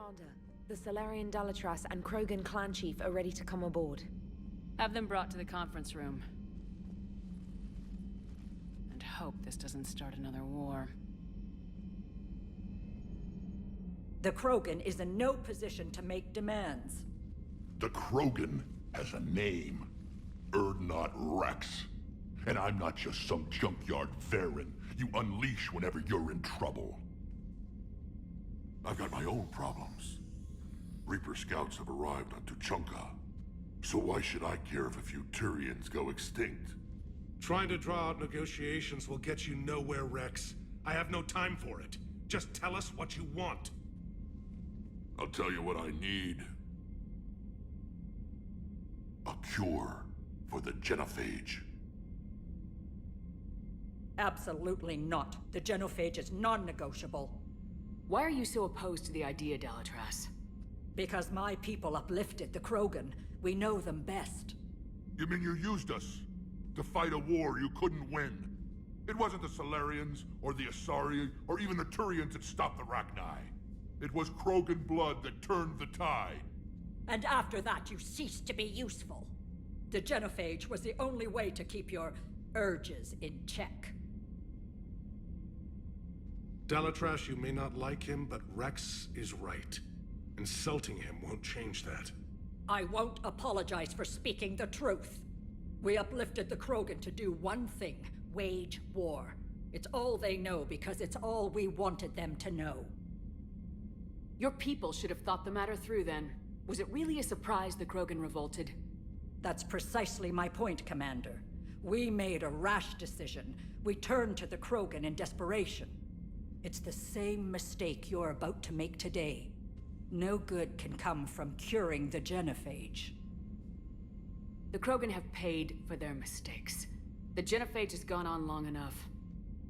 Commander, the Salarian Dalatras and Krogan clan chief are ready to come aboard. Have them brought to the conference room. And hope this doesn't start another war. The Krogan is in no position to make demands. The Krogan has a name. Urdnot Rex. And I'm not just some junkyard Varen you unleash whenever you're in trouble. I've got my own problems. Reaper scouts have arrived on Tuchanka. So why should I care if a few Turians go extinct? Trying to draw out negotiations will get you nowhere, Rex. I have no time for it. Just tell us what you want. I'll tell you what I need. A cure for the genophage. Absolutely not. The genophage is non-negotiable. Why are you so opposed to the idea, Dalatras? Because my people uplifted the Krogan. We know them best. You mean you used us to fight a war you couldn't win? It wasn't the Salarians, or the Asari, or even the Turians that stopped the Rachni. It was Krogan blood that turned the tide. And after that, you ceased to be useful. The genophage was the only way to keep your urges in check. Dalatras, you may not like him, but Rex is right. Insulting him won't change that. I won't apologize for speaking the truth. We uplifted the Krogan to do one thing: wage war. It's all they know because it's all we wanted them to know. Your people should have thought the matter through then. Was it really a surprise the Krogan revolted? That's precisely my point, Commander. We made a rash decision. We turned to the Krogan in desperation. It's the same mistake you're about to make today. No good can come from curing the genophage. The Krogan have paid for their mistakes. The genophage has gone on long enough.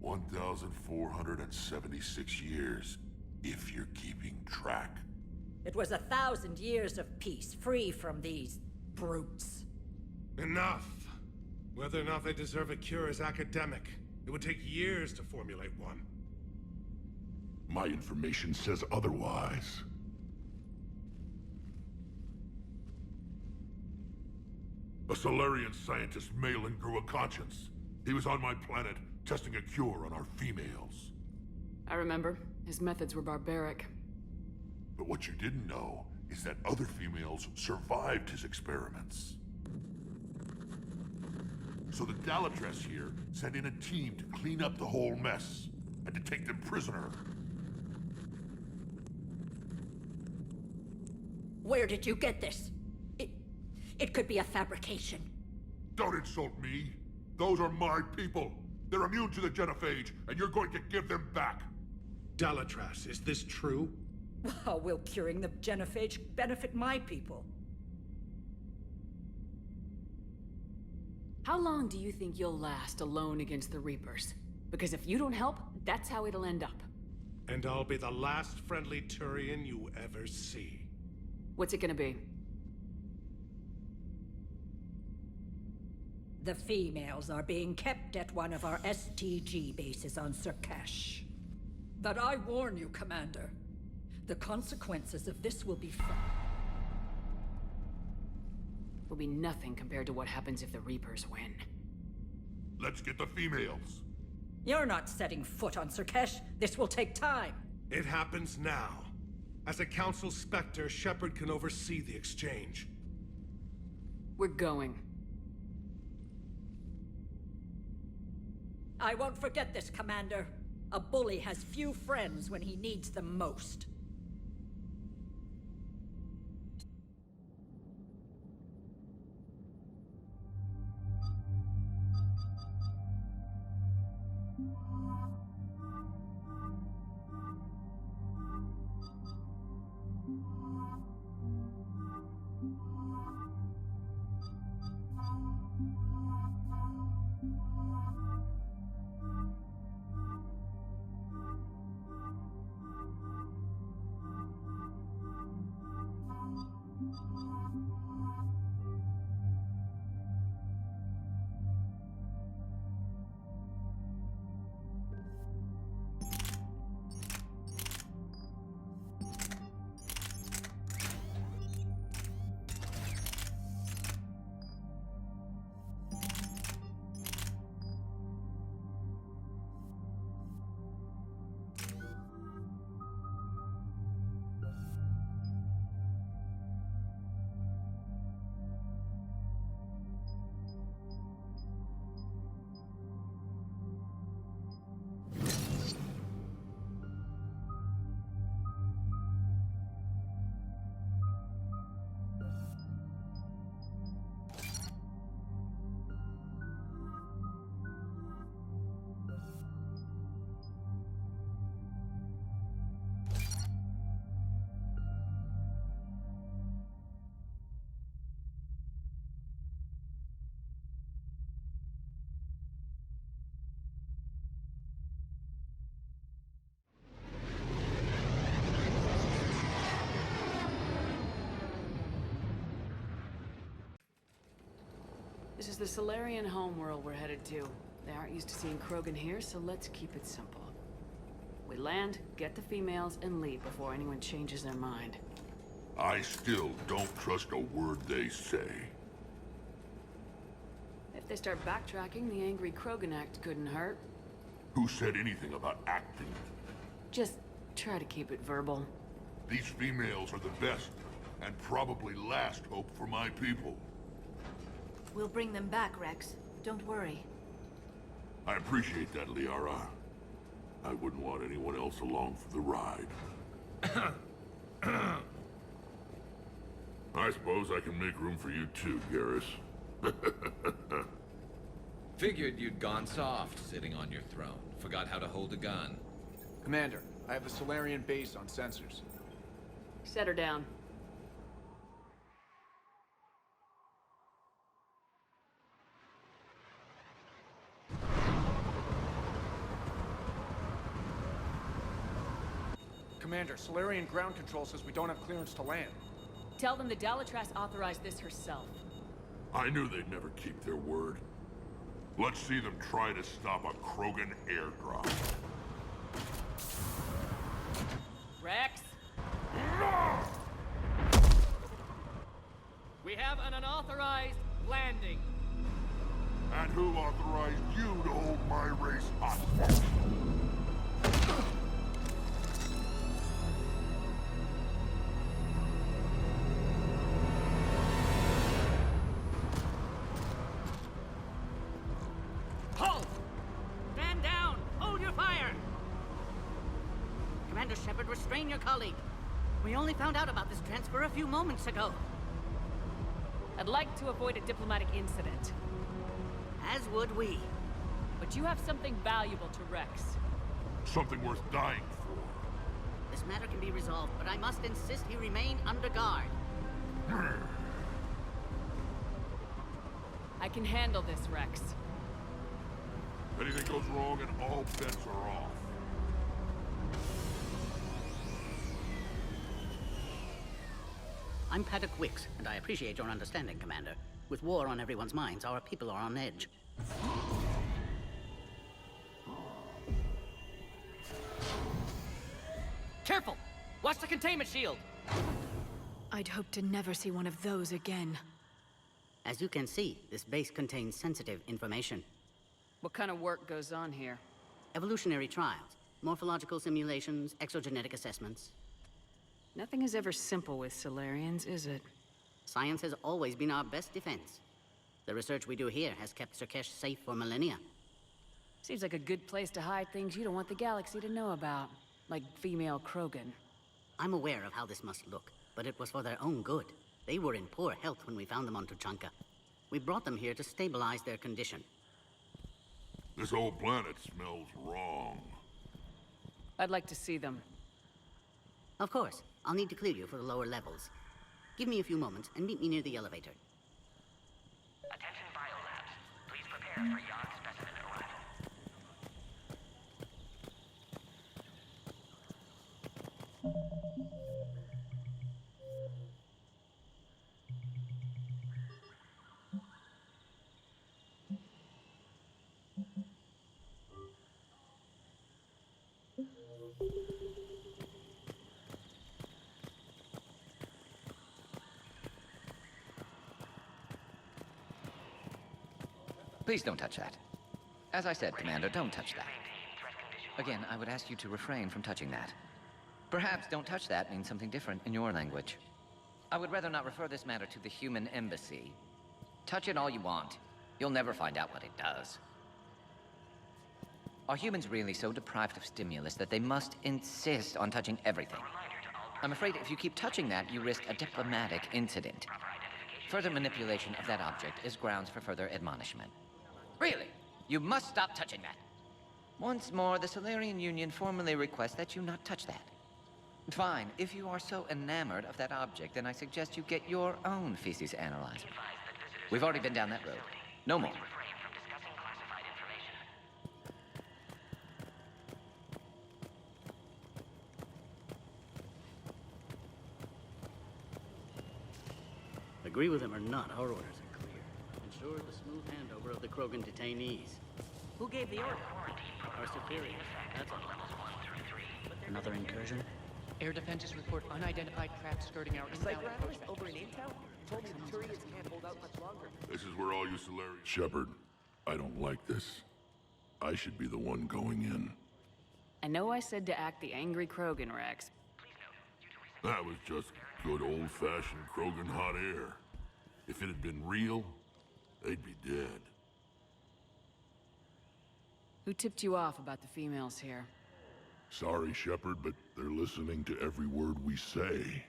1,476 years, if you're keeping track. It was 1,000 years of peace, free from these brutes. Enough! Whether or not they deserve a cure is academic. It would take years to formulate one. My information says otherwise. A Salarian scientist, Malin, grew a conscience. He was on my planet, testing a cure on our females. I remember. His methods were barbaric. But what you didn't know is that other females survived his experiments. So the Dalatras here sent in a team to clean up the whole mess, and to take them prisoner. Where did you get this? It could be a fabrication. Don't insult me. Those are my people. They're immune to the genophage, and you're going to give them back. Dalatras, is this true? How will curing the genophage benefit my people? How long do you think you'll last alone against the Reapers? Because if you don't help, that's how it'll end up. And I'll be the last friendly Turian you ever see. What's it gonna be? The females are being kept at one of our STG bases on Surkash. But I warn you, Commander. The consequences of this will be Will be nothing compared to what happens if the Reapers win. Let's get the females. You're not setting foot on Surkash. This will take time. It happens now. As a Council Spectre, Shepard can oversee the exchange. We're going. I won't forget this, Commander. A bully has few friends when he needs them most. This is the Solarian homeworld we're headed to. They aren't used to seeing Krogan here, so let's keep it simple. We land, get the females, and leave before anyone changes their mind. I still don't trust a word they say. If they start backtracking, the angry Krogan act couldn't hurt. Who said anything about acting? Just try to keep it verbal. These females are the best, and probably last hope for my people. We'll bring them back, Rex. Don't worry. I appreciate that, Liara. I wouldn't want anyone else along for the ride. I suppose I can make room for you too, Garrus. Figured you'd gone soft sitting on your throne. Forgot how to hold a gun. Commander, I have the Solarian base on sensors. Set her down. Commander, Solarian ground control says we don't have clearance to land. Tell them the Dalatrass authorized this herself. I knew they'd never keep their word. Let's see them try to stop a Krogan airdrop. Rex! We have an unauthorized landing. And who authorized you to hold my race hostage? Halt! Stand down! Hold your fire! Commander Shepard, restrain your colleague. We only found out about this transfer a few moments ago. I'd like to avoid a diplomatic incident. As would we. But you have something valuable to Rex. Something worth dying for. This matter can be resolved, but I must insist he remain under guard. I can handle this, Rex. Anything goes wrong and all bets are off. I'm Paddock Wicks, and I appreciate your understanding, Commander. With war on everyone's minds, our people are on edge. Careful! Watch the containment shield! I'd hope to never see one of those again. As you can see, this base contains sensitive information. What kind of work goes on here? Evolutionary trials, morphological simulations, exogenetic assessments. Nothing is ever simple with Solarians, is it? Science has always been our best defense. The research we do here has kept Surkesh safe for millennia. Seems like a good place to hide things you don't want the galaxy to know about. Like female Krogan. I'm aware of how this must look, but it was for their own good. They were in poor health when we found them on Tuchanka. We brought them here to stabilize their condition. This whole planet smells wrong. I'd like to see them. Of course. I'll need to clear you for the lower levels. Give me a few moments and meet me near the elevator. Attention biolabs. Please prepare for yon specimen arrival. Please don't touch that. As I said, Commander, don't touch that. Again, I would ask you to refrain from touching that. Perhaps don't touch that means something different in your language. I would rather not refer this matter to the human embassy. Touch it all you want. You'll never find out what it does. Are humans really so deprived of stimulus that they must insist on touching everything? I'm afraid if you keep touching that, you risk a diplomatic incident. Further manipulation of that object is grounds for further admonishment. Really? You must stop touching that. Once more, the Solarian Union formally requests that you not touch that. Fine. If you are so enamored of that object, then I suggest you get your own feces analyzer. We've already been down that road. No more. Agree with him or not, our orders are clear. And ensure the smooth handover of the Krogan detainees. Who gave the order? Our superiors, that's all. Another incursion? Air defenses report unidentified craft skirting our inbound approach. Over in Intel? Told me the Turians can't hold out much longer. This is where all you Solarians... Shepard, I don't like this. I should be the one going in. I know I said to act the angry Krogan, Rex. That was just good old-fashioned Krogan hot air. If it had been real, they'd be dead. Who tipped you off about the females here? Sorry, Shepard, but they're listening to every word we say.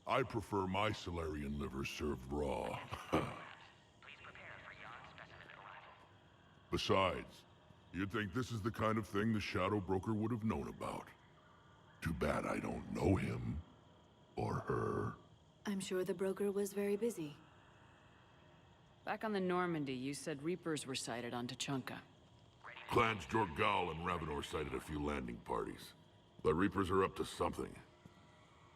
I prefer my Solarian liver served raw. Besides, you'd think this is the kind of thing the Shadow Broker would have known about. Too bad I don't know him. Or her. I'm sure the broker was very busy. Back on the Normandy, you said Reapers were sighted on Tuchanka. Clans Jorgal and Ravenor sighted a few landing parties. The Reapers are up to something.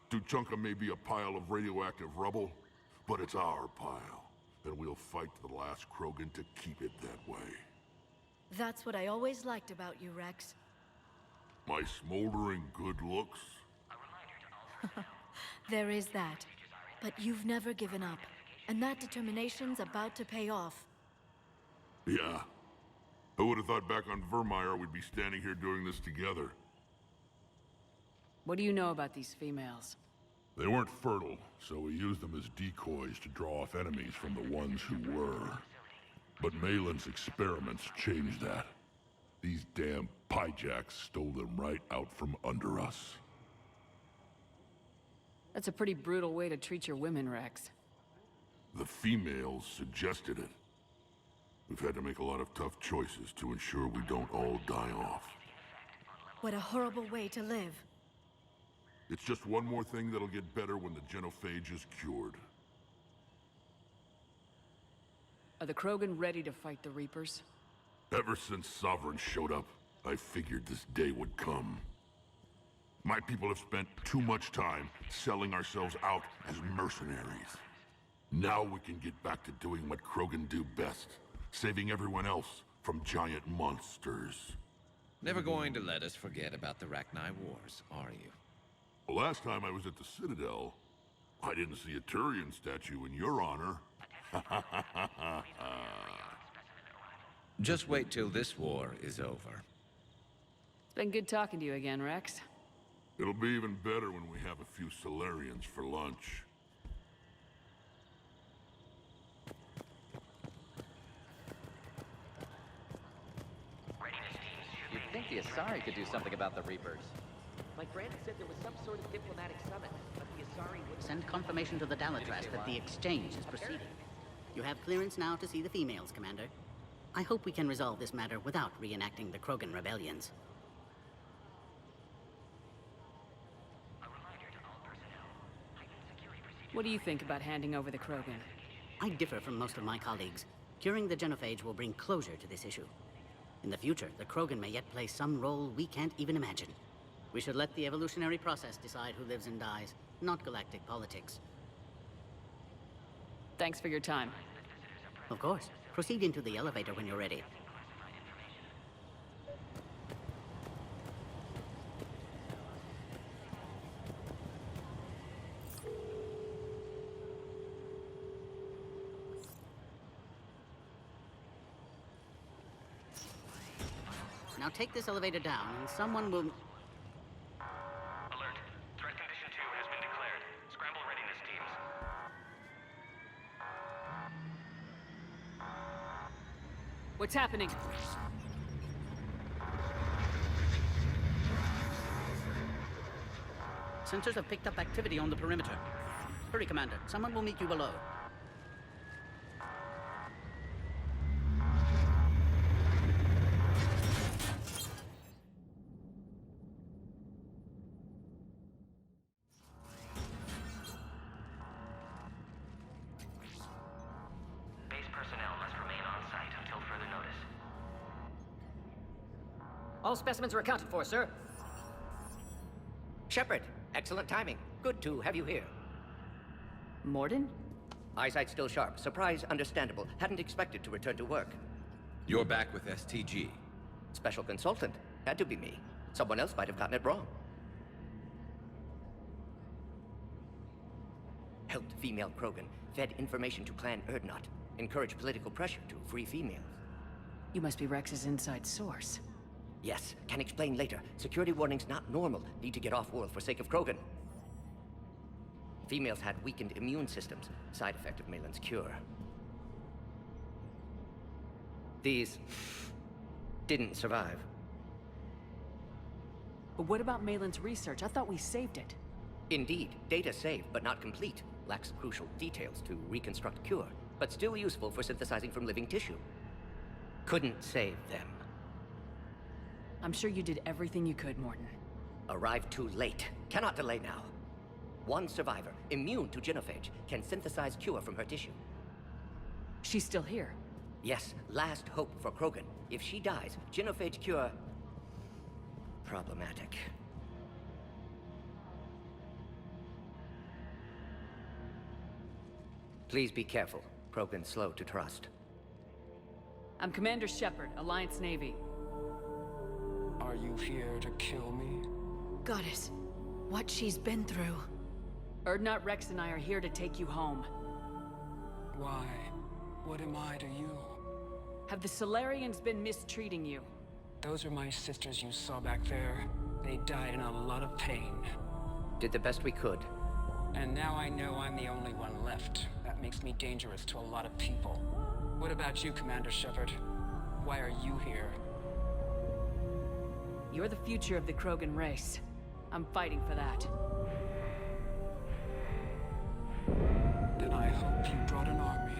Tuchanka may be a pile of radioactive rubble, but it's our pile. And we'll fight to the last Krogan to keep it that way. That's what I always liked about you, Rex. My smoldering good looks? There is that. But you've never given up. And that determination's about to pay off. Yeah. Who would have thought back on Vermeer we'd be standing here doing this together? What do you know about these females? They weren't fertile, so we used them as decoys to draw off enemies from the ones who were. But Malin's experiments changed that. These damn Pyjaks stole them right out from under us. That's a pretty brutal way to treat your women, Rex. The females suggested it. We've had to make a lot of tough choices to ensure we don't all die off. What a horrible way to live. It's just one more thing that'll get better when the genophage is cured. Are the Krogan ready to fight the Reapers? Ever since Sovereign showed up, I figured this day would come. My people have spent too much time selling ourselves out as mercenaries. Now we can get back to doing what Krogan do best, saving everyone else from giant monsters. Never going to let us forget about the Rachni Wars, are you? The last time I was at the Citadel, I didn't see a Turian statue in your honor. Just wait till this war is over. It's been good talking to you again, Rex. It'll be even better when we have a few Solarians for lunch. You'd think the Asari could do something about the Reapers. My friend said there was some sort of diplomatic summit, but the Asari would Send confirmation to the Dalatras that the exchange is proceeding. You have clearance now to see the females, Commander. I hope we can resolve this matter without reenacting the Krogan rebellions. What do you think about handing over the Krogan? I differ from most of my colleagues. Curing the genophage will bring closure to this issue. In the future, the Krogan may yet play some role we can't even imagine. We should let the evolutionary process decide who lives and dies, not galactic politics. Thanks for your time. Of course. Proceed into the elevator when you're ready. Now take this elevator down, and someone will... Alert. Threat condition 2 has been declared. Scramble readiness teams. What's happening? Sensors have picked up activity on the perimeter. Hurry, Commander. Someone will meet you below. Base personnel must remain on site until further notice. All specimens are accounted for, sir. Shepard, excellent timing. Good to have you here. Mordin? Eyesight still sharp. Surprise understandable. Hadn't expected to return to work. You're back with STG. Special consultant. Had to be me. Someone else might have gotten it wrong. Helped female Krogan. Fed information to Clan Urdnot. Encouraged political pressure to free females. You must be Rex's inside source. Yes, can explain later. Security warnings not normal. Need to get off-world for sake of Krogan. Females had weakened immune systems. Side effect of Malin's cure. These didn't survive. But what about Malin's research? I thought we saved it. Indeed, data saved, but not complete. Lacks crucial details to reconstruct cure, but still useful for synthesizing from living tissue. Couldn't save them. I'm sure you did everything you could, Morton. Arrived too late. Cannot delay now. One survivor, immune to genophage, can synthesize cure from her tissue. She's still here. Yes, last hope for Krogan. If she dies, genophage cure... problematic. Please be careful. Krogan's slow to trust. I'm Commander Shepard, Alliance Navy. Are you here to kill me? Goddess, what she's been through. Urdnot, Rex, and I are here to take you home. Why? What am I to you? Have the Solarians been mistreating you? Those are my sisters you saw back there. They died in a lot of pain. Did the best we could. And now I know I'm the only one left. That makes me dangerous to a lot of people. What about you, Commander Shepard? Why are you here? You're the future of the Krogan race. I'm fighting for that. Then I hope you brought an army.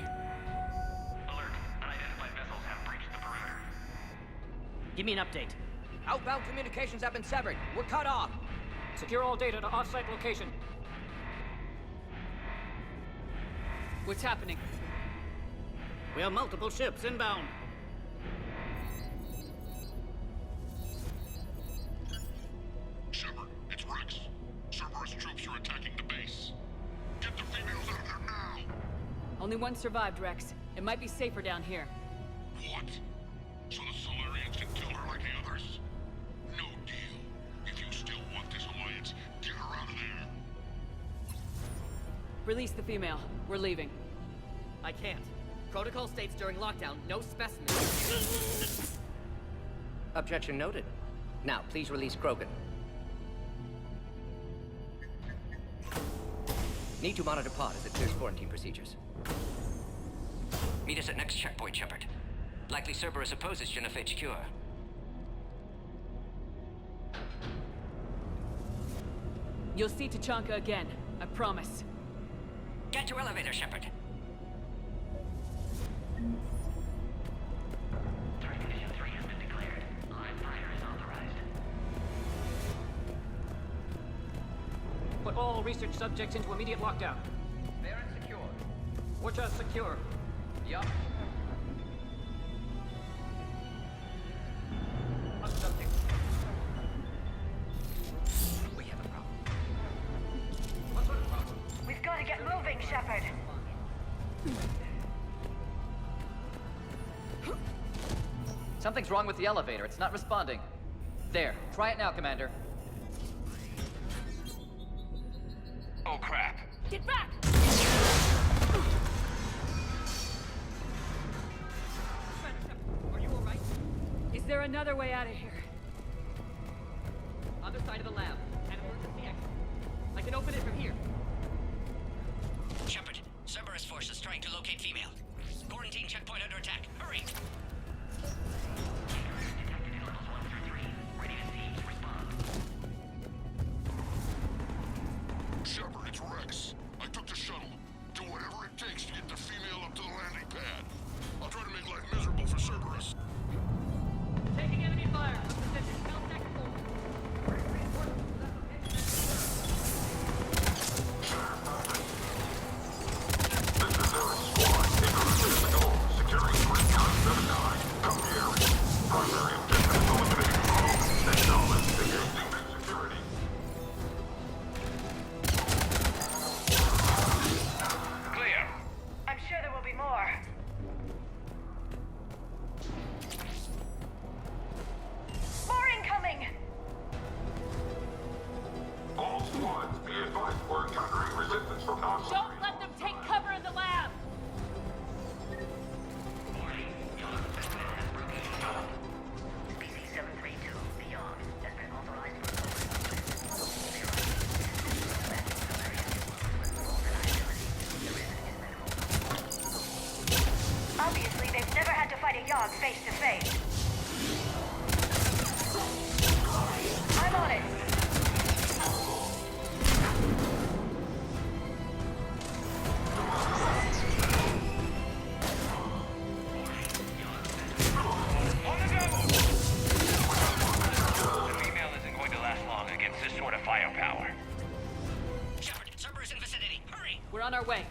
Alert. Unidentified vessels have breached the perimeter. Give me an update. Outbound communications have been severed. We're cut off. Secure all data to off-site location. What's happening? We have multiple ships inbound. Shepard, it's Rex. Cerberus troops are attacking the base. Get the females out of there now! Only one survived, Rex. It might be safer down here. What? So the Solarians can kill her like the others? No deal. If you still want this alliance, get her out of there. Release the female. We're leaving. I can't. Protocol states during lockdown, no specimens. Objection noted. Now, please release Krogan. Need to monitor pod as it clears quarantine procedures. Meet us at next checkpoint, Shepard. Likely Cerberus opposes genophage cure. You'll see Tachanka again. I promise. Get to elevator, Shepard. Threat condition 3 has been declared. Live fire is authorized. Put all research subjects into immediate lockdown. Baron secure. Watcher secure. Yup. Subject. We have a problem. What sort of problem? We've got to get moving, Shepard. Something's wrong with the elevator. It's not responding. There. Try it now, Commander. Oh, crap. Get back! Are you alright? Is there another way out of here? Other side of the lab. An emergency exit. I can open it from here. Shepard, Cerberus forces trying to locate female. Quarantine checkpoint under attack. Hurry! Detected in levels 1 through 3. Ready to siege. Respond. Shepard, it's Rex. I took the shuttle. Do whatever it takes to get the female up to the landing pad. I'll try to make life miserable for Cerberus. Taking enemy fire. watchdog face to face. I'm on it. On the double! The female isn't going to last long against this sort of firepower. Shepard, Cerberus in vicinity. Hurry! We're on our way.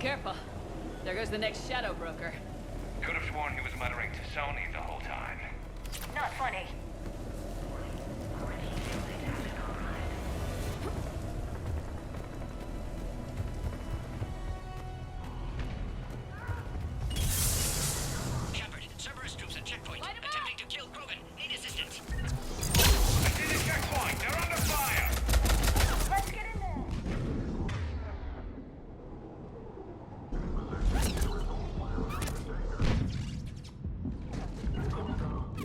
Careful. There goes the next shadow broker. Could have sworn he was muttering to Sony the whole time. Not funny. Shepard, Cerberus troops at checkpoint. Attempting to kill Krogan. Need assistance. I see the checkpoint! They're under fire! Let's get in there.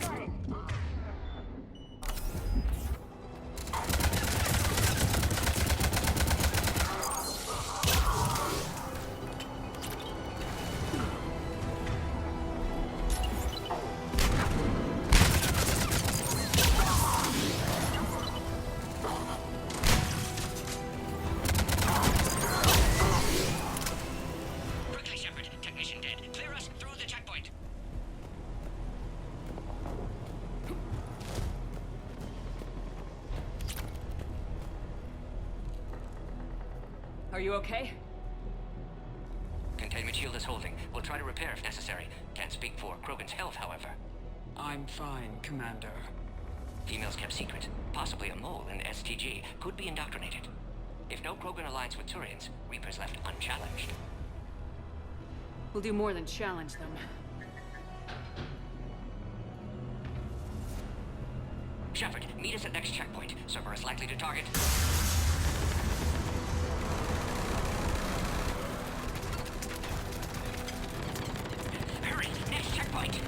Got it. Quickly, Shepard. Technician dead. Clear us through the checkpoint. Are you okay? Containment shield is holding. We'll try to repair if necessary. Can't speak for Krogan's health, however. I'm fine, Commander. Females kept secret. Possibly a mole in STG. Could be indoctrinated. If no Krogan alliance with Turians, Reapers left unchallenged. We'll do more than challenge them. Shepard, meet us at next checkpoint. Cerberus likely to target. Hurry! Next checkpoint!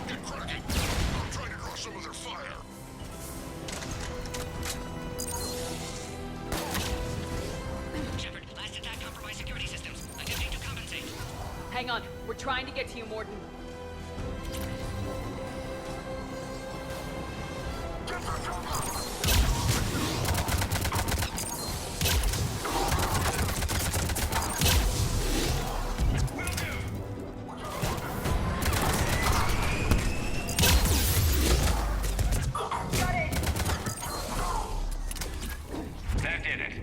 Get cracking! I'm trying to draw some of their fire. Shepard, last attack compromised security systems. Attempting to compensate. Hang on. We're trying to get to you, Mordin. Got it. That did it.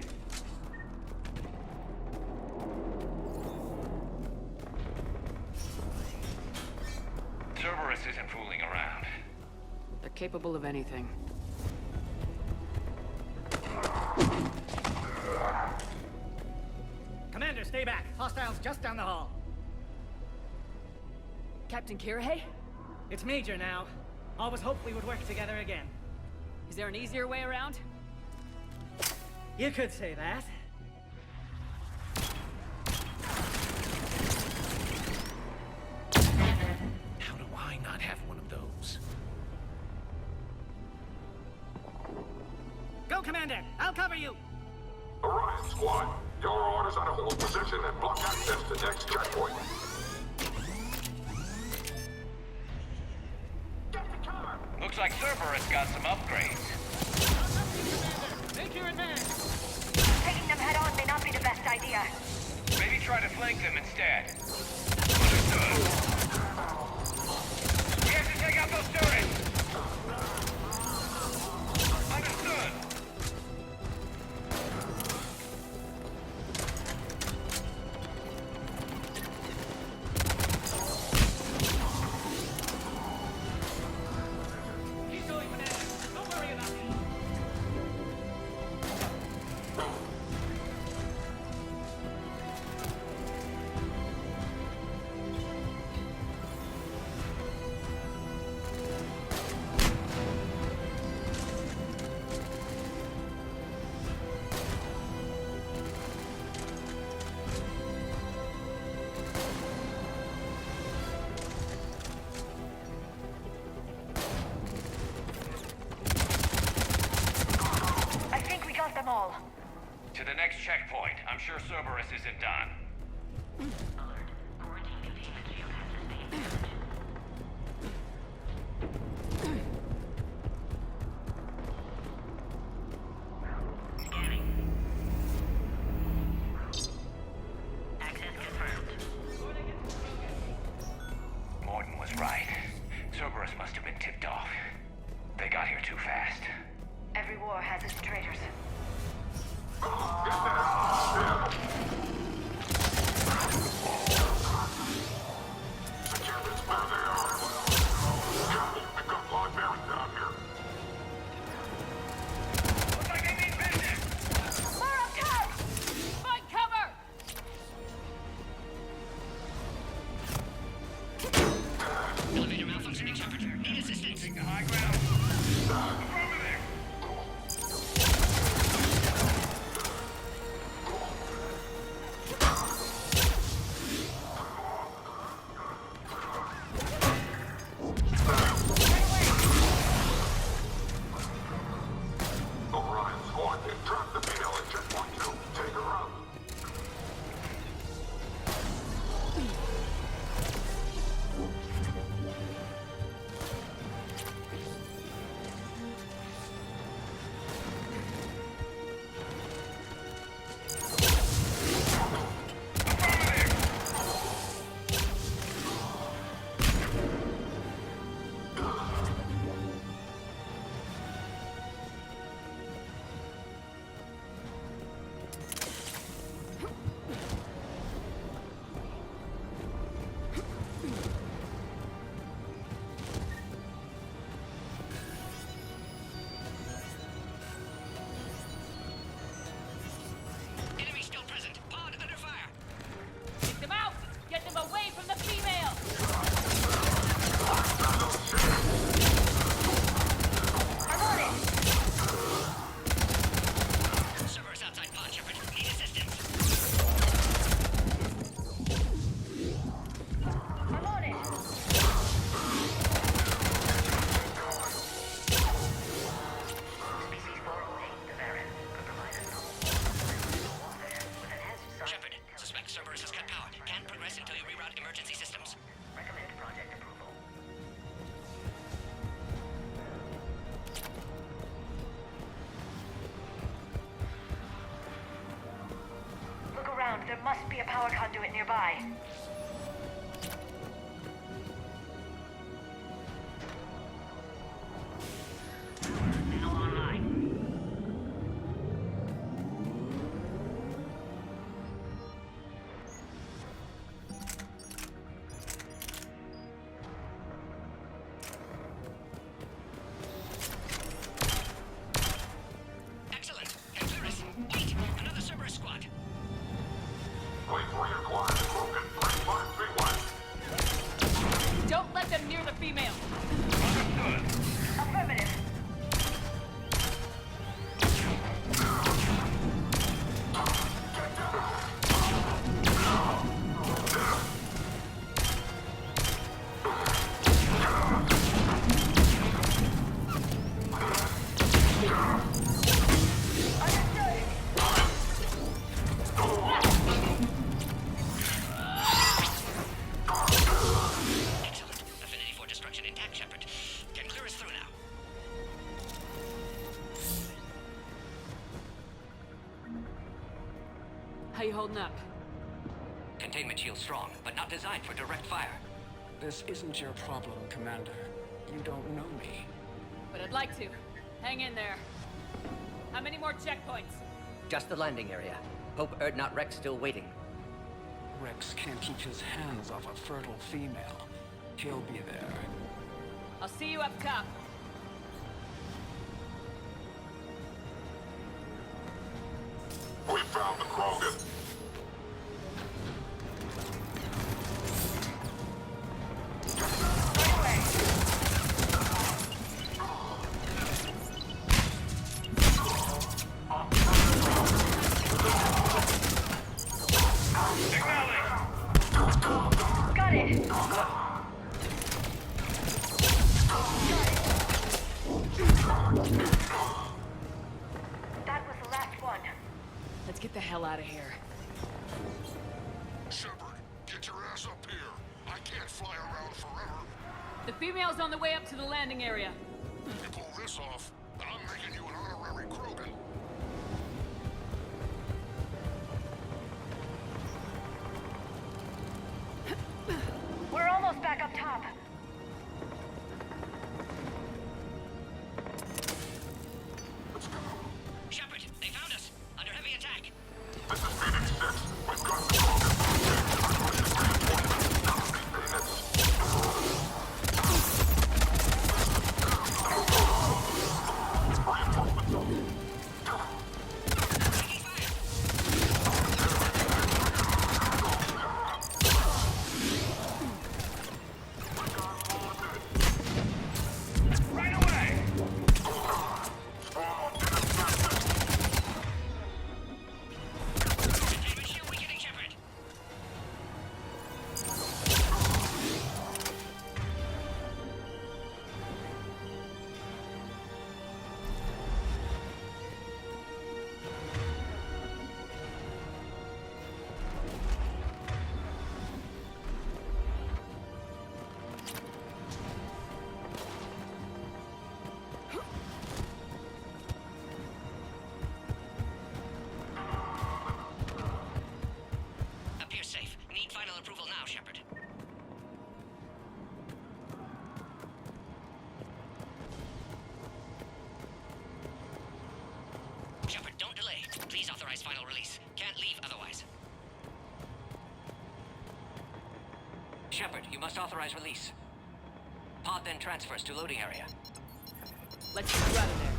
Cerberus isn't fooling around. They're capable of anything. Commander, stay back. Hostiles just down the hall. Captain Kirihei? It's Major now. Always hoped we would work together again. Is there an easier way around? You could say that. How do I not have one of those? Go, Commander! I'll cover you! Orion Squad, your orders are to hold position and block access to next checkpoint. Looks like Cerberus got some upgrades. Make your advance! Taking them head on may not be the best idea. Maybe try to flank them instead. We have to take out those turrets! Understood! He's sure Cerberus isn't done. Alert. Quarantine containment shield has sustained damage. Scanning. Access confirmed. Morton was right. Cerberus must have been tipped off. They got here too fast. Every war has its traitors. Elevator malfunctioning, Shepard. Need assistance. Take the high ground. Affirmative. Orion squad, they've trapped the female at checkpoint 2. Take her out. Enemy still present. Pod under fire. Take them out! Get them away from the female! I'm on it! Cerberus outside pod, Shepard. Need assistance. I'm on it! Species 408, the Varan, could provide us warfare with enhanced science. Shepard, suspect Cerberus has cut power. Can't progress until you reroute emergency systems. Recommend project approval. Look around. There must be a power conduit nearby. Now online. Excellent. Clearance. Wait! Another Cerberus squad. Wait for your climb, Krogan. 3531. Don't let them near the female! Affirmative. Excellent. Affinity for destruction intact, Shepard. Can clear us through now. How you holding up? Containment shield strong, but not designed for direct fire. This isn't your problem, Commander. You don't know me. But I'd like to. Hang in there. How many more checkpoints? Just the landing area. Hope Erdnot Rex still waiting. Rex can't keep his hands off a fertile female. He'll be there. I'll see you up top. We found the Krogan. Got it! That was the last one. Let's get the hell out of here. The female's on the way up to the landing area. You pull this off, and I'm making you an honorary Krogan. We're almost back up top. Shepard, they found us. Under heavy attack. This is Phoenix 6. We've got the Krogan. Appears safe. Need final approval now, Shepard. Shepard, don't delay. Please authorize final release. Can't leave otherwise. Shepard, you must authorize release. Pod then transfers to loading area. Let's get you out of there.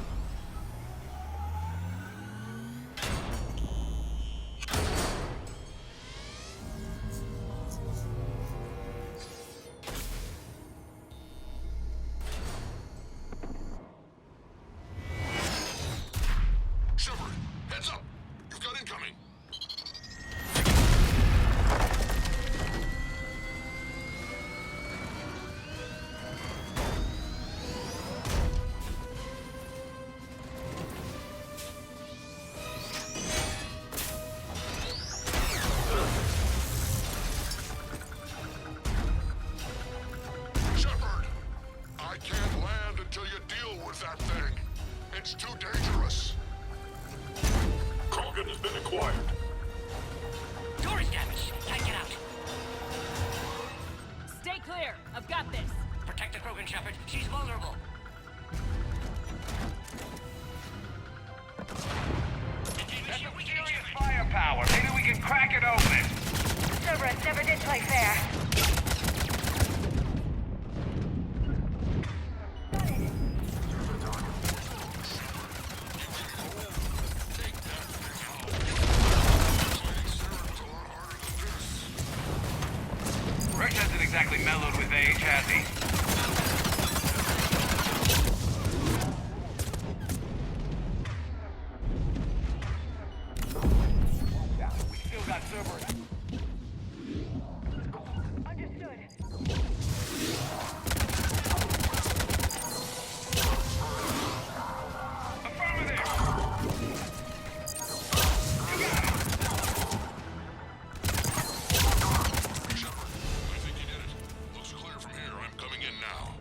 Shepard, heads up! You've got incoming! Shepard! I can't land until you deal with that thing. It's too dangerous. Krogan has been acquired. Door is damaged. Can't get out. Stay clear. I've got this. Protect the Krogan, Shepard. She's vulnerable. That's some serious firepower. Maybe we can crack it open. Cerberus never did play fair. Rex hasn't exactly mellowed with age, has he? Yeah, we still got Cerberus. Understood. I think you did it. Looks clear from here. I'm coming in now.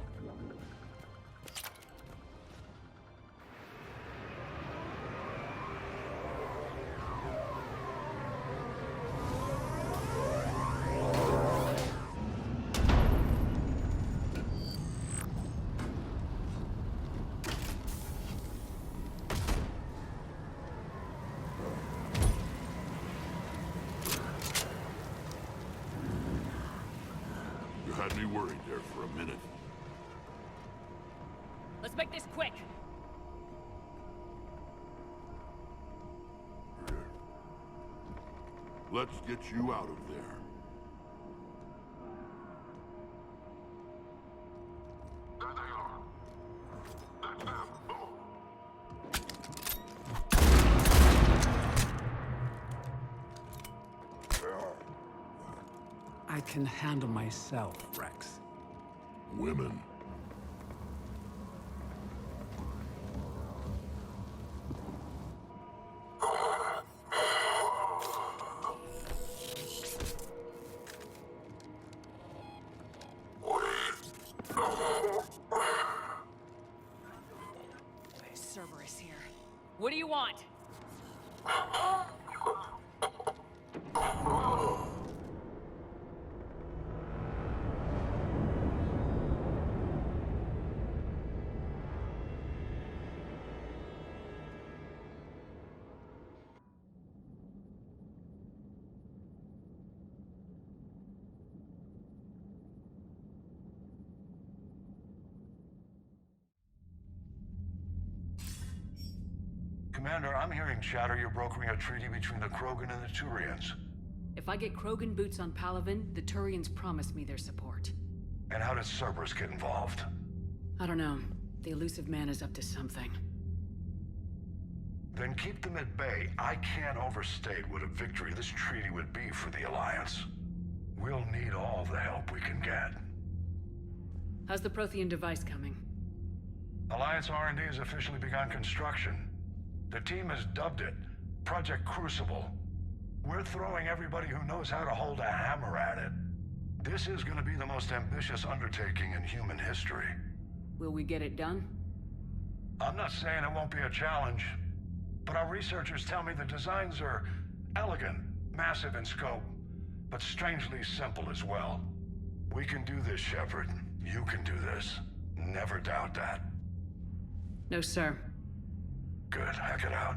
You had me worried there for a minute. Let's make this quick. Let's get you out of there. There they are. That's them. I can handle myself, Rex. Women. Wait. you want? Commander, I'm hearing chatter you're brokering a treaty between the Krogan and the Turians. If I get Krogan boots on Palaven, the Turians promise me their support. And how does Cerberus get involved? I don't know. The elusive man is up to something. Then keep them at bay. I can't overstate what a victory this treaty would be for the Alliance. We'll need all the help we can get. How's the Prothean device coming? Alliance R&D has officially begun construction. The team has dubbed it Project Crucible. We're throwing everybody who knows how to hold a hammer at it. This is going to be the most ambitious undertaking in human history. Will we get it done? I'm not saying it won't be a challenge, but our researchers tell me the designs are elegant, massive in scope, but strangely simple as well. We can do this, Shepard. You can do this. Never doubt that. No, sir. Good. Hack it out.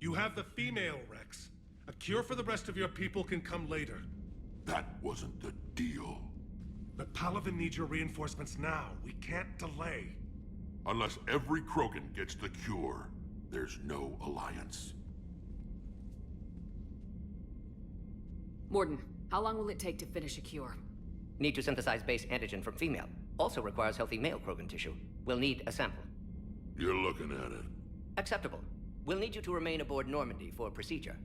You have the female, Rex. A cure for the rest of your people can come later. That wasn't the deal. But Palaven needs your reinforcements now. We can't delay. Unless every Krogan gets the cure, there's no alliance. Mordin, how long will it take to finish a cure? Need to synthesize base antigen from female. Also requires healthy male Krogan tissue. We'll need a sample. You're looking at it. Acceptable. We'll need you to remain aboard Normandy for procedure.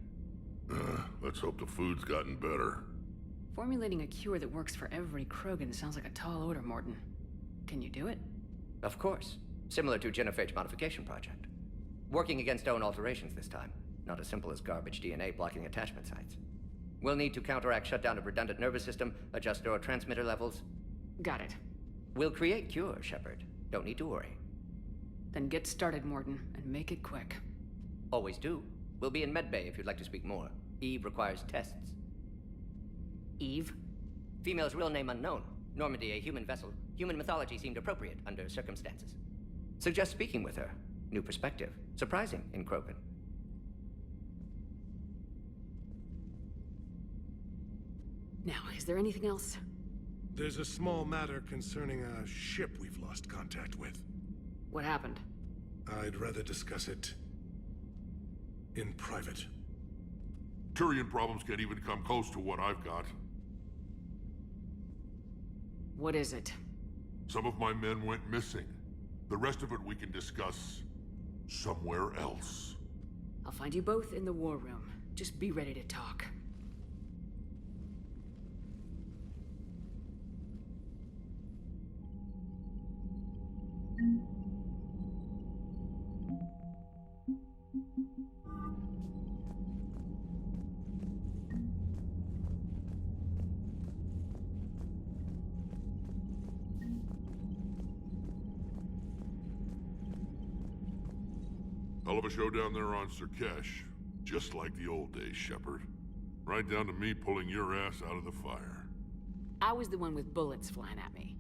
Let's hope the food's gotten better. Formulating a cure that works for every Krogan sounds like a tall order, Mordin. Can you do it? Of course. Similar to Genophage Modification Project. Working against own alterations this time. Not as simple as garbage DNA blocking attachment sites. We'll need to counteract shutdown of redundant nervous system, adjust neurotransmitter levels. Got it. We'll create cure, Shepard. Don't need to worry. Then get started, Mordin, and make it quick. Always do. We'll be in medbay if you'd like to speak more. Eve requires tests. Eve? Female's real name unknown. Normandy, a human vessel. Human mythology seemed appropriate under circumstances. Suggest speaking with her. New perspective. Surprising in Krogan. Now, is there anything else? There's a small matter concerning a ship we've lost contact with. What happened? I'd rather discuss it in private. Turian problems can't even come close to what I've got. What is it? Some of my men went missing. The rest of it we can discuss somewhere else. I'll find you both in the war room. Just be ready to talk. Hell of a show down there on Surkesh. Just like the old days, Shepard. Right down to me pulling your ass out of the fire. I was the one with bullets flying at me.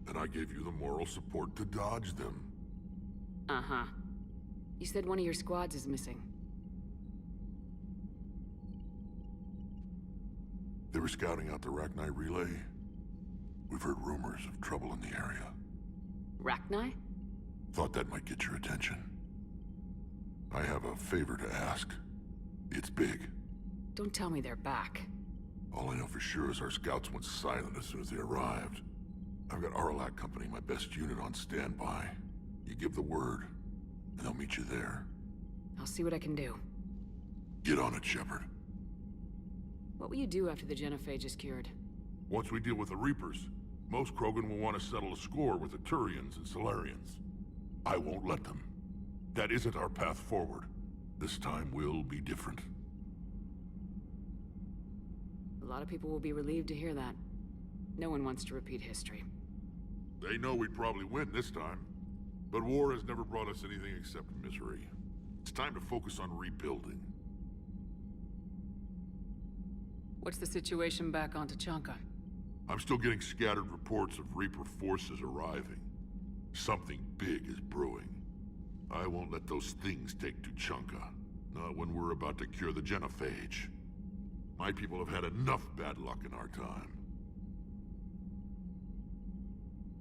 And I gave you the moral support to dodge them. Uh-huh. You said one of your squads is missing. They were scouting out the Rachni relay. We've heard rumors of trouble in the area. Rachni? Thought that might get your attention. I have a favor to ask. It's big. Don't tell me they're back. All I know for sure is our scouts went silent as soon as they arrived. I've got Aralak Company, my best unit, on standby. You give the word, and they'll meet you there. I'll see what I can do. Get on it, Shepard. What will you do after the genophage is cured? Once we deal with the Reapers, most Krogan will want to settle a score with the Turians and Salarians. I won't let them. That isn't our path forward. This time will be different. A lot of people will be relieved to hear that. No one wants to repeat history. They know we'd probably win this time. But war has never brought us anything except misery. It's time to focus on rebuilding. What's the situation back on Tuchanka? I'm still getting scattered reports of Reaper forces arriving. Something big is brewing. I won't let those things take Tuchanka. Not when we're about to cure the genophage. My people have had enough bad luck in our time.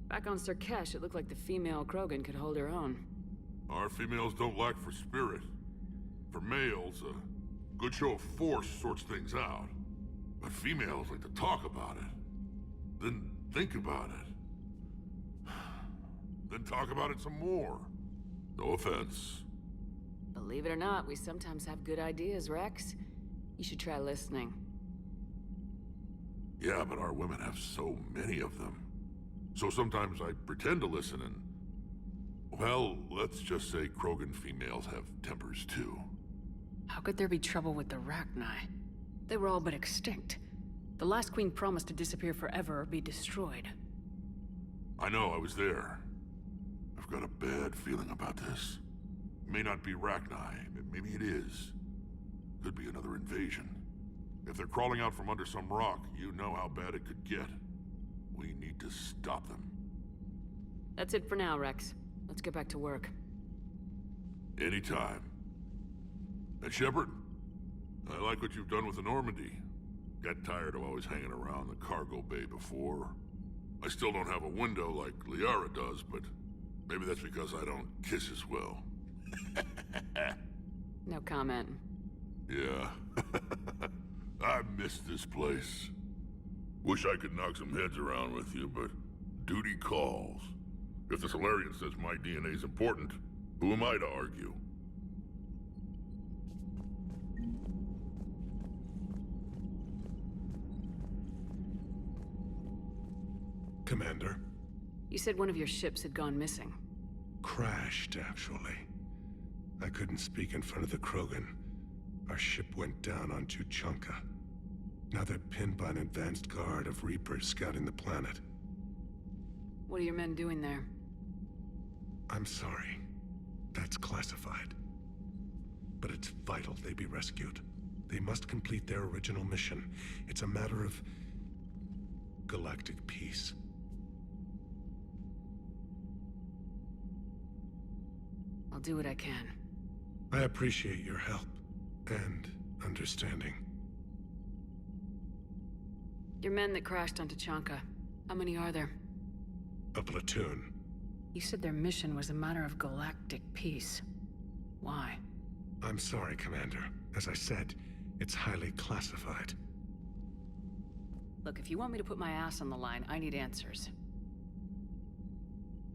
Back on Surkesh, it looked like the female Krogan could hold her own. Our females don't lack for spirit. For males, a good show of force sorts things out. But females like to talk about it. Then think about it. Then talk about it some more. No offense. Believe it or not, we sometimes have good ideas, Rex. You should try listening. Yeah, but our women have so many of them. So sometimes I pretend to listen and... Well, let's just say Krogan females have tempers too. How could there be trouble with the Rachni? They were all but extinct. The last queen promised to disappear forever or be destroyed. I know, I was there. I've got a bad feeling about this. It may not be Rachni, maybe it is. Could be another invasion. If they're crawling out from under some rock, you know how bad it could get. We need to stop them. That's it for now, Rex. Let's get back to work. Anytime. And Shepard, I like what you've done with the Normandy. Got tired of always hanging around the cargo bay before. I still don't have a window like Liara does, but maybe that's because I don't kiss as well. No comment. Yeah. I miss this place. Wish I could knock some heads around with you, but duty calls. If the Salarian says my DNA's important, who am I to argue? Commander. You said one of your ships had gone missing. Crashed, actually. I couldn't speak in front of the Krogan. Our ship went down on Tuchanka. Now they're pinned by an advanced guard of Reapers scouting the planet. What are your men doing there? I'm sorry. That's classified. But it's vital they be rescued. They must complete their original mission. It's a matter of galactic peace. I'll do what I can. I appreciate your help and understanding. Your men that crashed on Tuchanka, how many are there? A platoon. You said their mission was a matter of galactic peace. Why? I'm sorry, Commander. As I said, it's highly classified. Look, if you want me to put my ass on the line, I need answers.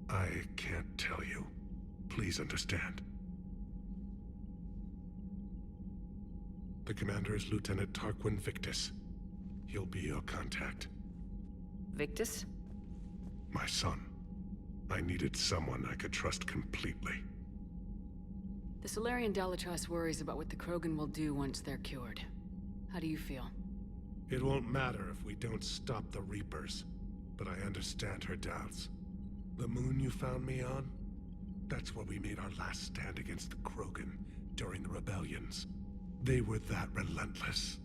I can't tell you. Please understand. The commander is Lieutenant Tarquin Victus. He'll be your contact. Victus? My son. I needed someone I could trust completely. The Salarian Dalatrass worries about what the Krogan will do once they're cured. How do you feel? It won't matter if we don't stop the Reapers, but I understand her doubts. The moon you found me on? That's where we made our last stand against the Krogan during the rebellions. They were that relentless.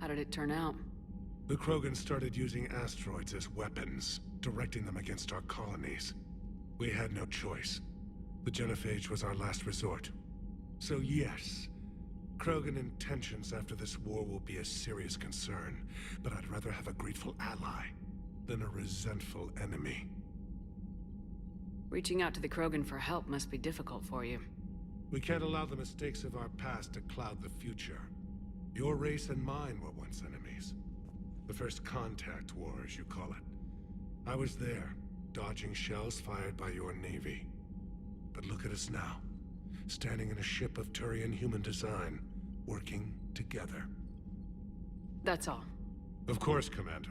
How did it turn out? The Krogan started using asteroids as weapons, directing them against our colonies. We had no choice. The genophage was our last resort. So yes, Krogan intentions after this war will be a serious concern, but I'd rather have a grateful ally than a resentful enemy. Reaching out to the Krogan for help must be difficult for you. We can't allow the mistakes of our past to cloud the future. Your race and mine were once enemies. The First Contact War, as you call it. I was there, dodging shells fired by your navy. But look at us now, standing in a ship of Turian human design, working together. That's all. Of course, Commander.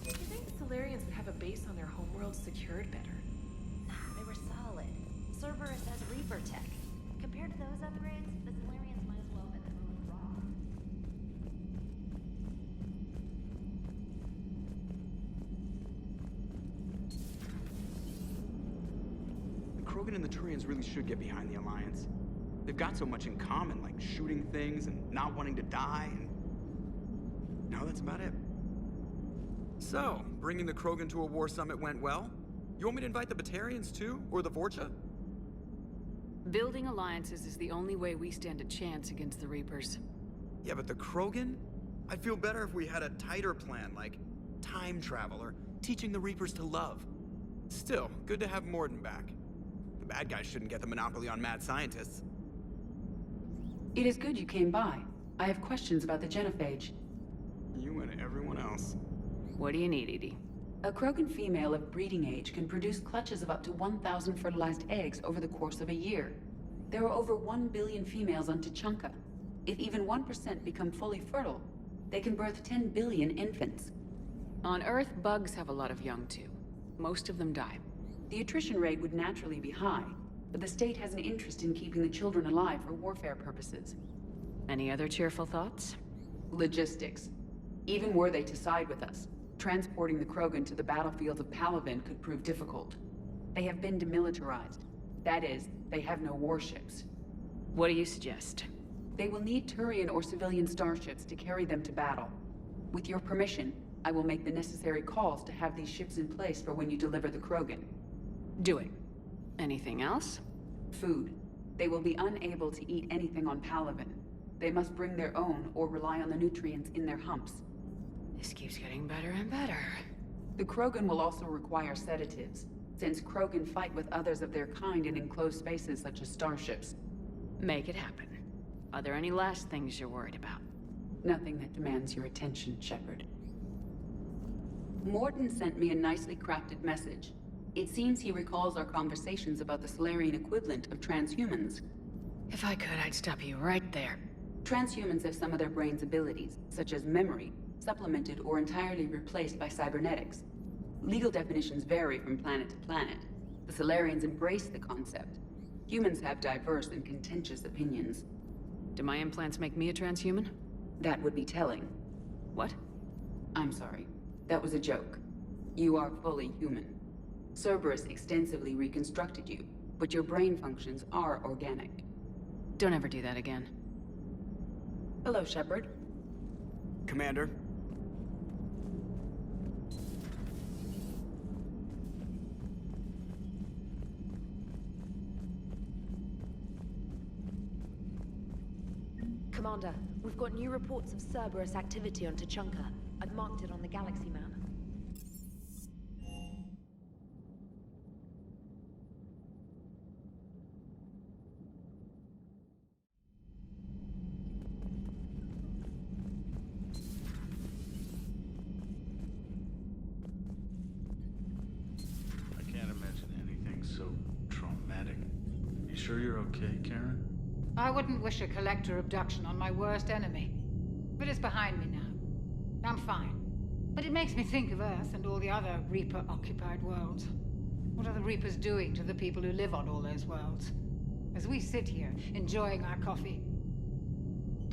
Do you think the Solarians would have a base on their homeworld secured better? They were solid. Cerberus has Reaper tech. Compared to those upgrades, the Solarians might as well have been the moon raw. The Krogan and the Turians really should get behind the Alliance. They've got so much in common, like shooting things and not wanting to die, and... No, that's about it. So, bringing the Krogan to a war summit went well? You want me to invite the Batarians too? Or the Vorcha? Building alliances is the only way we stand a chance against the Reapers. Yeah, but the Krogan? I'd feel better if we had a tighter plan, like time travel or teaching the Reapers to love. Still, good to have Mordin back. The bad guys shouldn't get the monopoly on mad scientists. It is good you came by. I have questions about the genophage. You and everyone else. What do you need, Edie? A Krogan female of breeding age can produce clutches of up to 1,000 fertilized eggs over the course of a year. There are over 1 billion females on Tuchanka. If even 1% become fully fertile, they can birth 10 billion infants. On Earth, bugs have a lot of young too. Most of them die. The attrition rate would naturally be high, but the state has an interest in keeping the children alive for warfare purposes. Any other cheerful thoughts? Logistics. Even were they to side with us, transporting the Krogan to the battlefields of Palaven could prove difficult. They have been demilitarized. That is, they have no warships. What do you suggest? They will need Turian or civilian starships to carry them to battle. With your permission, I will make the necessary calls to have these ships in place for when you deliver the Krogan. Do it. Anything else? Food. They will be unable to eat anything on Palaven. They must bring their own or rely on the nutrients in their humps. This keeps getting better and better. The Krogan will also require sedatives, since Krogan fight with others of their kind in enclosed spaces such as starships. Make it happen. Are there any last things you're worried about? Nothing that demands your attention, Shepard. Mordin sent me a nicely crafted message. It seems he recalls our conversations about the Solarian equivalent of transhumans. If I could, I'd stop you right there. Transhumans have some of their brain's abilities, such as memory, supplemented or entirely replaced by cybernetics. Legal definitions vary from planet to planet. The Solarians embrace the concept. Humans have diverse and contentious opinions. Do my implants make me a transhuman? That would be telling. What? I'm sorry. That was a joke. You are fully human. Cerberus extensively reconstructed you, but your brain functions are organic. Don't ever do that again. Hello, Shepard. Commander. Commander, we've got new reports of Cerberus activity on Tuchanka. I've marked it on the galaxy map. I can't imagine anything so traumatic. You sure you're okay, Karen? I wouldn't wish a collector abduction on my worst enemy. But it's behind me now. I'm fine. But it makes me think of Earth and all the other Reaper-occupied worlds. What are the Reapers doing to the people who live on all those worlds? As we sit here, enjoying our coffee.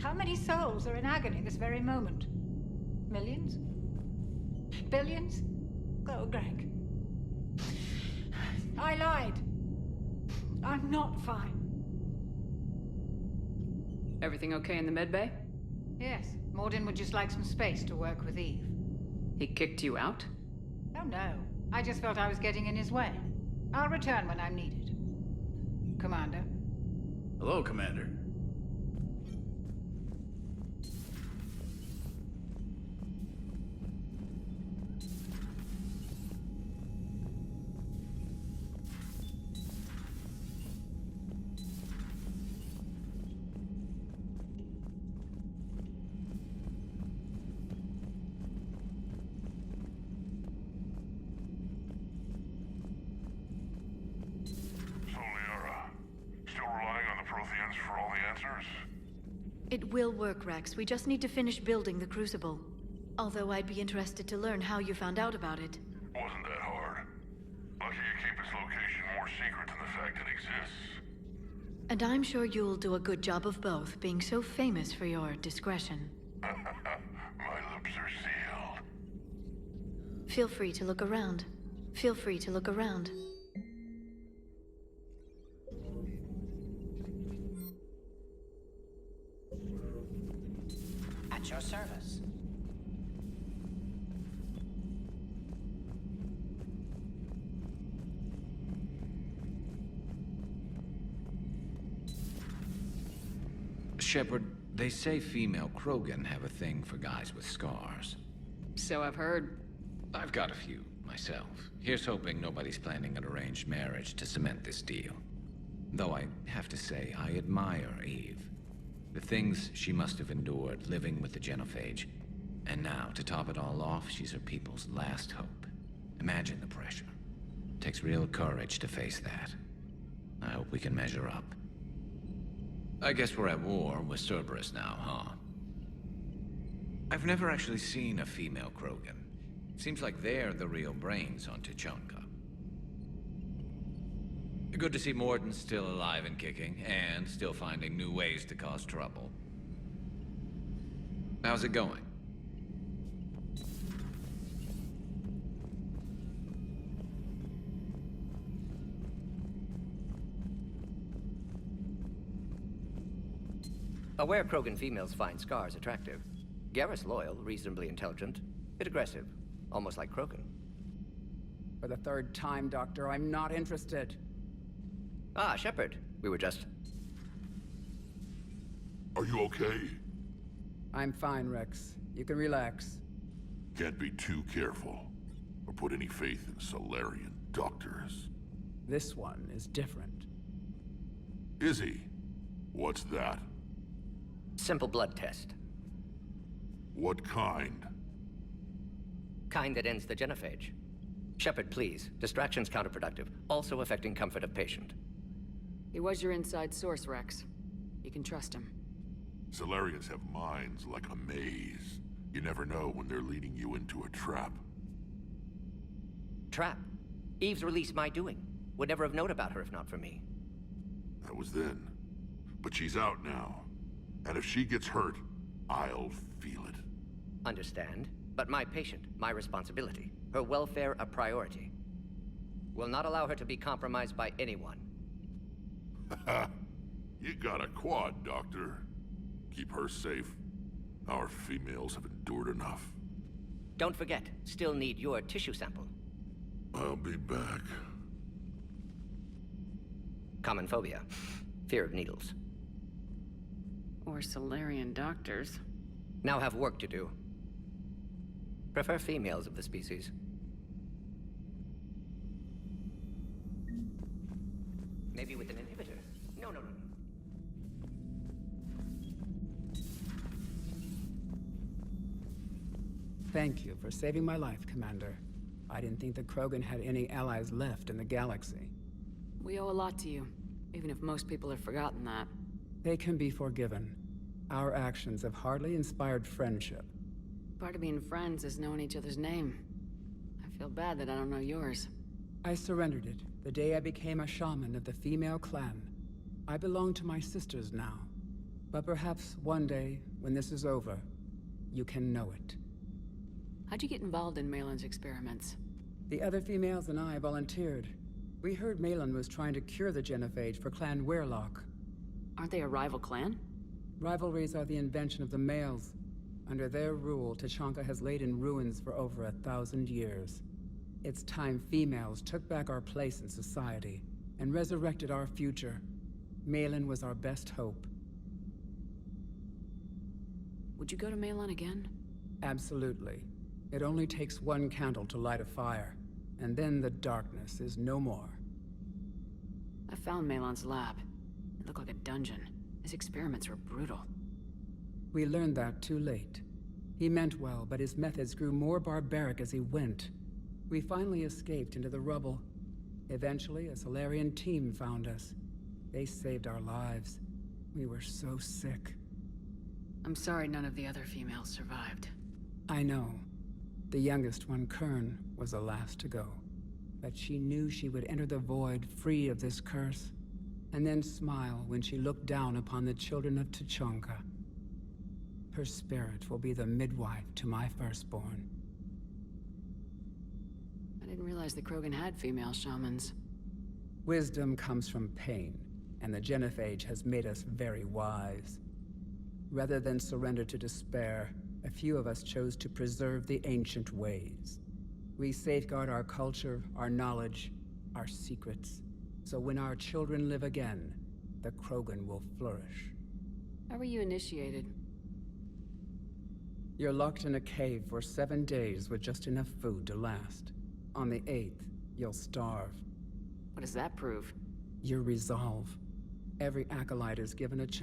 How many souls are in agony this very moment? Millions? Billions? Oh, Greg. I lied. I'm not fine. Everything okay in the medbay? Yes, Mordin would just like some space to work with Eve. He kicked you out? Oh no, I just felt I was getting in his way. I'll return when I'm needed. Commander. Hello, Commander. It will work, Rex. We just need to finish building the Crucible. Although I'd be interested to learn how you found out about it. Wasn't that hard. Lucky you keep its location more secret than the fact it exists. And I'm sure you'll do a good job of both, being so famous for your discretion. My lips are sealed. Feel free to look around. Feel free to look around. At your service. Shepard, they say female Krogan have a thing for guys with scars. So I've heard. I've got a few, myself. Here's hoping nobody's planning an arranged marriage to cement this deal. Though I have to say, I admire Eve. The things she must have endured living with the Genophage. And now, to top it all off, she's her people's last hope. Imagine the pressure. Takes real courage to face that. I hope we can measure up. I guess we're at war with Cerberus now, huh? I've never actually seen a female Krogan. Seems like they're the real brains on Tuchanka. Good to see Mordin's still alive and kicking, and still finding new ways to cause trouble. How's it going? Aware Krogan females find scars attractive. Garrus loyal, reasonably intelligent, bit aggressive, almost like Krogan. For the third time, Doctor, I'm not interested. Ah, Shepard. We were just... Are you okay? I'm fine, Rex. You can relax. Can't be too careful, or put any faith in Solarian doctors. This one is different. Is he? What's that? Simple blood test. What kind? Kind that ends the genophage. Shepard, please. Distraction's counterproductive, also affecting comfort of patient. He was your inside source, Rex. You can trust him. Solarians have minds like a maze. You never know when they're leading you into a trap. Trap? Eve's release my doing. Would never have known about her if not for me. That was then. But she's out now. And if she gets hurt, I'll feel it. Understand. But my patient, my responsibility. Her welfare a priority. Will not allow her to be compromised by anyone. You got a quad, Doctor. Keep her safe. Our females have endured enough. Don't forget, still need your tissue sample. I'll be back. Common phobia. Fear of needles. Or Solarian doctors. Now have work to do. Prefer females of the species. Maybe with an inhibitor. No. Thank you for saving my life, Commander. I didn't think the Krogan had any allies left in the galaxy. We owe a lot to you, even if most people have forgotten that. They can be forgiven. Our actions have hardly inspired friendship. Part of being friends is knowing each other's name. I feel bad that I don't know yours. I surrendered it the day I became a shaman of the female clan. I belong to my sisters now. But perhaps one day, when this is over, you can know it. How'd you get involved in Malin's experiments? The other females and I volunteered. We heard Malin was trying to cure the genophage for Clan Weirlock. Aren't they a rival clan? Rivalries are the invention of the males. Under their rule, Tuchanka has laid in ruins for over 1,000 years. It's time females took back our place in society and resurrected our future. Malin was our best hope. Would you go to Malin again? Absolutely. It only takes one candle to light a fire, and then the darkness is no more. I found Malin's lab. It looked like a dungeon. His experiments were brutal. We learned that too late. He meant well, but his methods grew more barbaric as he went. We finally escaped into the rubble. Eventually, a Solarian team found us. They saved our lives. We were so sick. I'm sorry none of the other females survived. I know. The youngest one, Kern, was the last to go. But she knew she would enter the void free of this curse, and then smile when she looked down upon the children of Tuchanka. Her spirit will be the midwife to my firstborn. I didn't realize the Krogan had female shamans. Wisdom comes from pain, and the Genophage has made us very wise. Rather than surrender to despair, a few of us chose to preserve the ancient ways. We safeguard our culture, our knowledge, our secrets, so when our children live again, the Krogan will flourish. How were you initiated? You're locked in a cave for 7 days with just enough food to last. On the 8th, you'll starve. What does that prove? Your resolve. Every acolyte is given a chance.